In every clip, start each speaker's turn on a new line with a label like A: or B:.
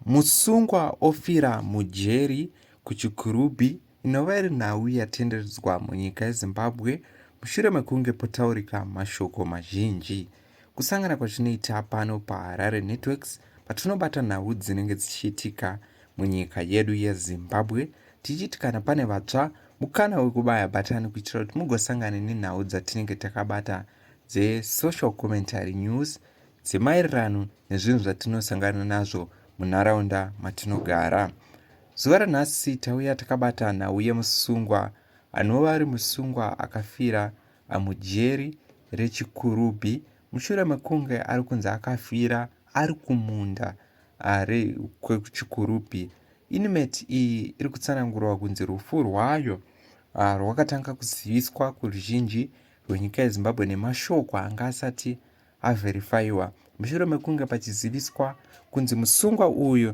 A: Musungwa ofira mujeri kuchikurubi inova iri nhau yatenderedzwa munyika yeZimbabwe mushure mekunge potaurika mashoko mazhinji. Kusangana kwazvinoita pano paHarare Networks patinobata nhau dzinenge dzichiitika munyika yedu yeZimbabwe, tichiti kana pane vatsva mukana wekubaya batani kuitira kuti mugosangana nenhau dzatinenge takabata dze-social commentary news dzemaererano nezvinhu zvatinosangana nazvo munharaunda matinogara. Zuva ranhasi tauya takabata nhau yemusungwa anova ari musungwa akafira mujeri rechikurubi mushure mekunge ari kunzi akafira ari kumunda kwekuchikurubi. Inmate iyi iri kutsanangurwa kunzi rufu rwayo rwakatanga kuziviswa kuruzhinji rwenyika yeZimbabwe nemashoko anga asati avherifaiwa mushure mekunge pachiziviswa kunzi musungwa uyu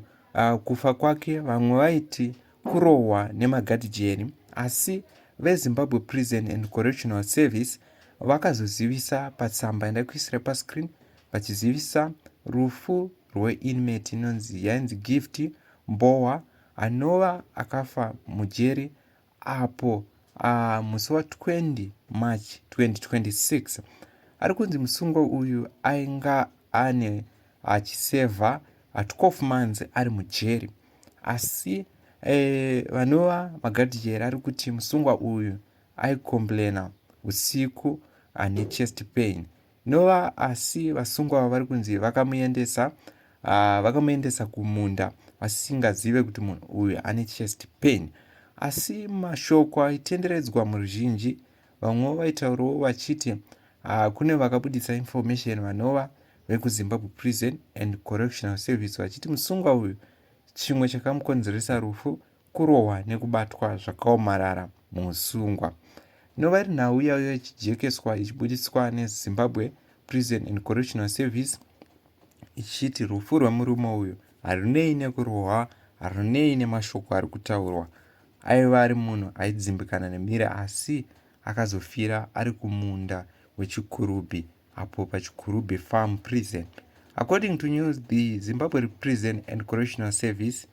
A: kufa kwake vamwe vaiti kurohwa nemagadhijeri, asi veZimbabwe Prison and Correctional Service vakazozivisa patsamba yandakuisira pascreen vachizivisa rufu rweinmate inonzi yainzi Gift Mbowa anova akafa mujeri apo musi wa20 March 2026. Ari kunzi musungwa uyu ainga ane achisevha 12 months ari mujeri, asi vanova magadhijeri ari kuti musungwa uyu aikomplena usiku nechest pain inova, asi vasungwa vari kunzi vakamuendesa kumunda vasingazive kuti munhu uyu ane chest pain. Asi mashoko aitenderedzwa muruzhinji, vamwe vaitaurawo vachiti kune vakabudisa information vanova vekuZimbabwe Prison and Correctional Service vachiti musungwa uyu chimwe chakamukonzeresa rufu kurohwa nekubatwa zvakaomarara muusungwa. Inova iri nhau yayo ichijekeswa ichibudiswa neZimbabwe Prison and Correctional Service ichiti rufu rwemurume uyu harunei nekurohwa, harunei nemashoko ari kutaurwa. Aiva ari munhu aidzimbikana nemira asi akazofira ari kumunda wechikurubi apo pachikurubi farm prison. According to news, the Zimbabwe Prison and Correctional Service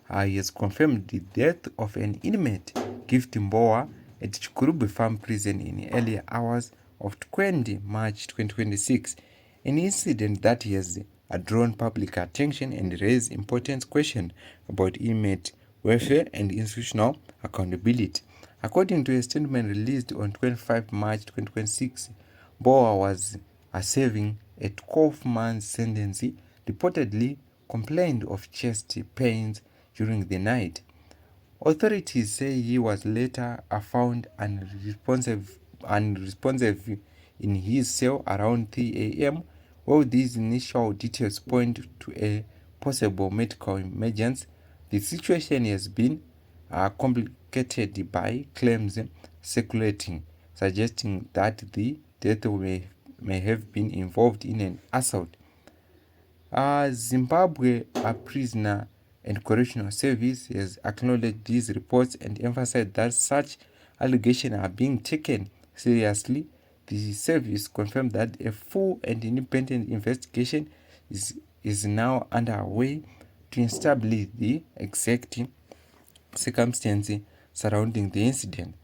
A: has confirmed the death of an inmate, Gift Mbowa, at Chikurubi Farm Prison in early hours of 20 March 2026, an incident that has drawn public attention and raised important questions about inmate welfare and institutional accountability. According to a statement released on 25 March 2026, Mbowa was serving a 12-month sentence, reportedly complained of chest pains during the night. Authorities say he was later found unresponsive in his cell around 3 a.m. While these initial details point to a possible medical emergency, the situation has been complicated by claims circulating suggesting that the death may have been involved in an assault. Zimbabwe Prisoner and Correctional Service has acknowledged these reports and emphasized that such allegations are being taken seriously. The service confirmed that a full and independent investigation is now underway to establish the exact circumstances surrounding the incident.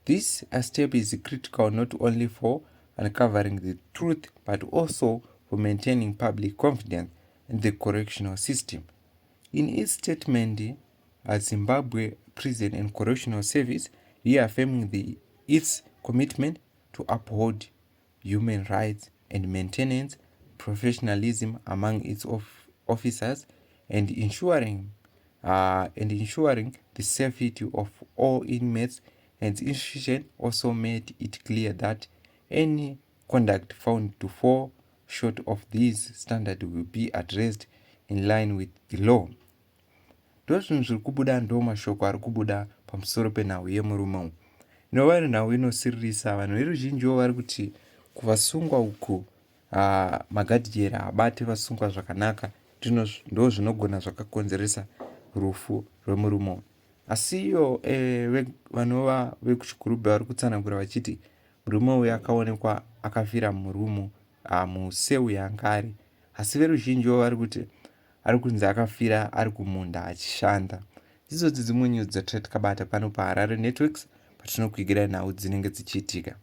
A: This step is critical not only for uncovering the truth but also for maintaining public confidence in the correctional system. In its statement, Zimbabwe Prison and Correctional Service reaffirming its commitment to uphold human rights and maintenance professionalism among its officers and ensuring the safety of all inmates, and the institution also made it clear that any conduct found to fall short of these standards will be addressed in line with the law. Ndozvinhu zviri kubuda, ndo mashoko ari kubuda pamusoro penhau yemurume uyu. Inova iri nhau inosiririsa vanhu veruzhinjiwo vari kuti kuvasungwa uku magadhijeri abate vasungwa zvakanaka ndo zvinogona zvakakonzeresa rufu rwemurume uyu. Asi iyo vanova vekuchikurubi vari kutsanangura vachiti murume uyu akaonekwa akafira murumu museu yanga ari, asi veruzhinjiwo vari kuti ari kunzi akafira ari kumunda achishanda. Izodzi dzimwe nyuzi dzatakabata pano paHarare Networks, patinokuigirai nhau dzinenge dzichiitika.